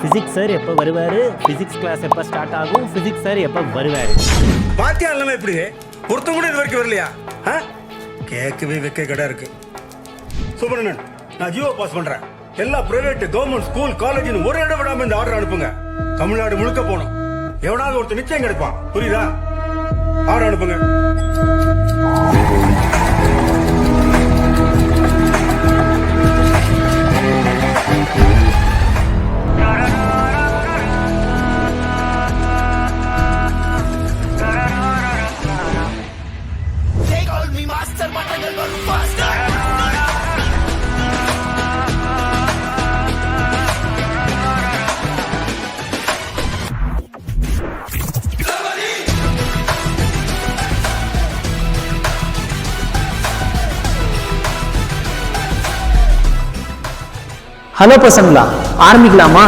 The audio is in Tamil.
பிசிக்ஸ் சார் எப்போ வருவாரு? பிசிக்ஸ் கிளாஸ் எப்போ ஸ்டார்ட் ஆகும்? பிசிக்ஸ் சார் எப்போ வருவாரு? பாத்தியா எல்லாமே இப்படி ஒருத்தம் கூட இது வரைக்கும் வரலையா? கேட்கவே வைக்க கடை இருக்கு. சுப்பிரமணியன், நான் ஜியோ பாஸ் பண்றேன். எல்லா பிரைவேட் கவர்மெண்ட் ஸ்கூல் காலேஜ் ஒரு இடம் விடாம இந்த ஆர்டர் அனுப்புங்க. தமிழ்நாடு முழுக்க போகணும். எவனாவது ஒருத்தர் நிச்சயம் கிடைப்பான். புரியுதா? ஆர்டர் அனுப்புங்க. ஹலோ பசங்களா, ஆரம்பிக்கலாமா?